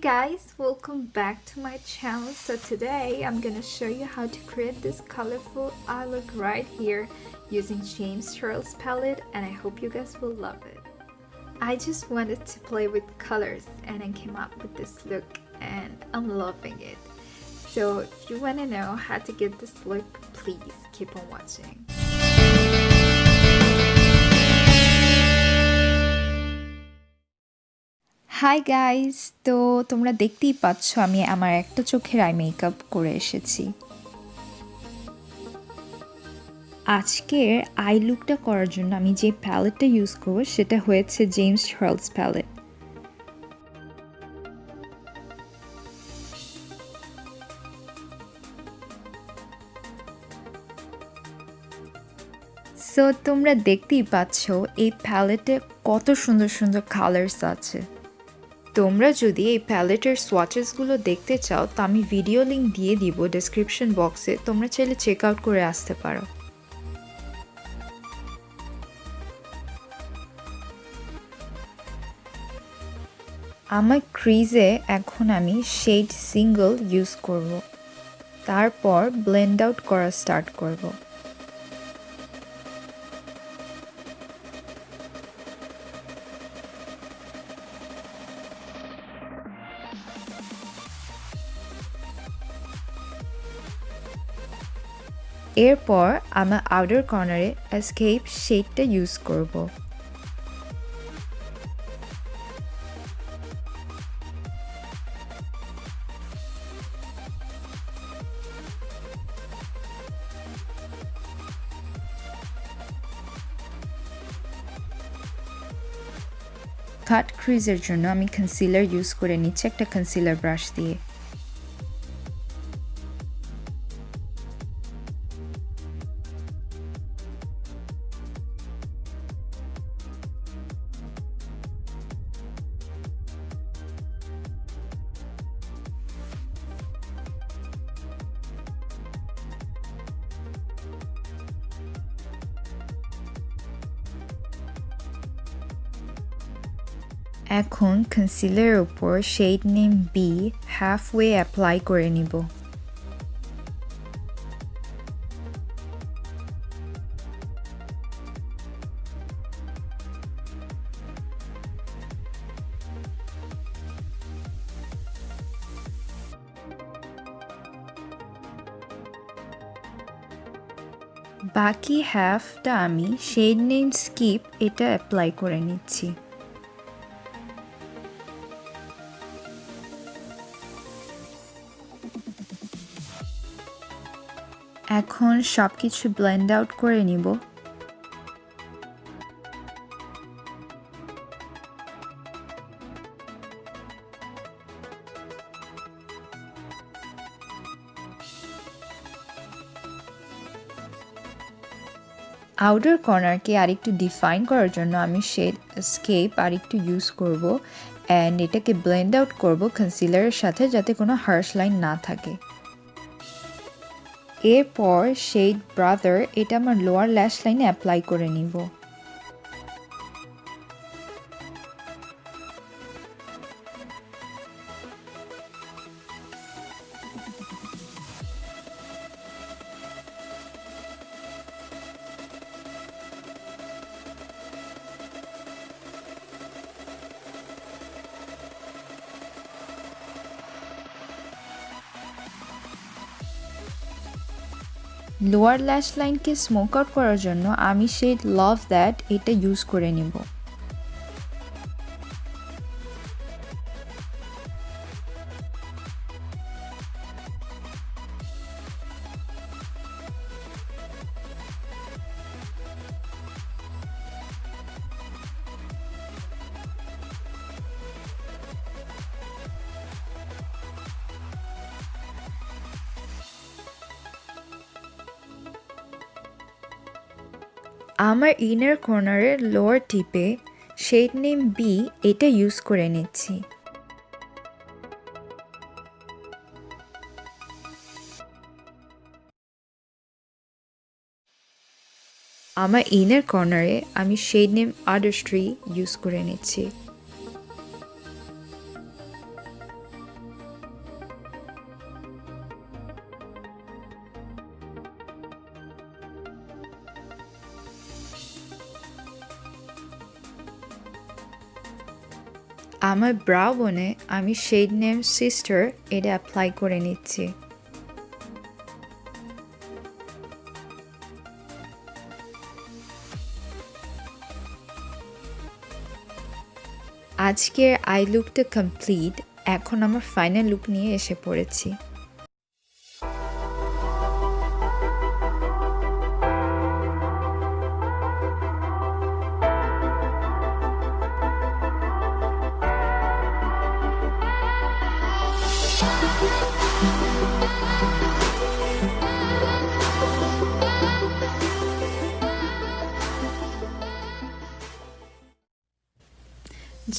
guys, welcome back to my channel. So today I'm gonna show you how to create this colorful eye look right here using James Charles palette, and I hope you guys will love it. I just wanted to play with colors and I came up with this look and I'm loving it. So if you want to know how to get this look, please keep on watching. Hi guys, তো তোমরা দেখতেই পাচ্ছ আমি আমার একটা চোখের eye makeup করে এসেছি। আজকের আই লুকটা করার জন্য আমি যে প্যালেটটা ইউজ করব সেটা হয়েছে জেমস চার্লস প্যালেট। সো তোমরা দেখতেই পাচ্ছ এই প্যালেটে কত সুন্দর সুন্দর কালার্স আছে। তোমরা যদি এই প্যালেটের সোয়াচেসগুলো দেখতে চাও তো আমি ভিডিও লিংক দিয়ে দিব ডেসক্রিপশন বক্সে, তোমরা চাইলে চেক আউট করে আসতে পারো। আমার ক্রিজে এখন আমি শেড সিঙ্গল ইউজ করব, তারপর ব্লেন্ড আউট করা স্টার্ট করব। এরপর আমার আউটার কর্নারে এসকেপ শেডটা ইউজ করব। কাট ক্রিজের জন্য আমি কনসিলার ইউজ করে নিচ্ছি একটা কনসিলার ব্রাশ দিয়ে। এখন কনসিলারের উপর shade name B halfway apply করে নিব। বাকি হাফটা আমি শেড নেম স্কিপ এটা অ্যাপ্লাই করে নিচ্ছি। এখন সব কিছু ব্লেন্ড আউট করে নিব। আউটার কর্নারকে আরেকটু ডিফাইন করার জন্য আমি শেড এসকেপ আরেকটু ইউজ করব অ্যান্ড এটাকে ব্লেন্ড আউট করব কনসিলারের সাথে, যাতে কোনো হার্শ লাইন না থাকে। এরপর শেড ব্রাদার এটা আমার লোয়ার ল্যাশ লাইনে অ্যাপ্লাই করে নিব। লোয়ার ল্যাশ লাইনকে স্মোক আউট করার জন্য আমি শেড লাভ দ্যাট এটা ইউজ করে নিব। আমার ইনার কর্নারের লোয়ার টিপে শেড নেম বি এটা ইউজ করে নিচ্ছি। আমার ইনার কর্নারে আমি শেড নেম আর্টিস্ট্রি ইউজ করে নিচ্ছি। আমার ব্রাউ বনে আমি শেড নেম সিস্টার এটা অ্যাপ্লাই করে নিচ্ছি। আজকের আই লুকটা কমপ্লিট। এখন আমার ফাইনাল লুক নিয়ে এসে পড়েছি।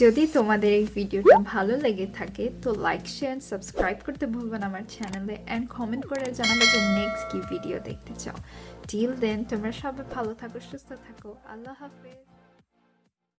যদি তোমাদের এই ভিডিওটা ভালো লেগে থাকে তো লাইক শেয়ার সাবস্ক্রাইব করতে ভুলবে না আমার চ্যানেলে এন্ড কমেন্ট করে জানাবে যে নেক্সট কি ভিডিও দেখতে চাও। টিল দেন তোমরা সবাই ভালো থাকো, সুস্থ থাকো। আল্লাহ হাফেজ।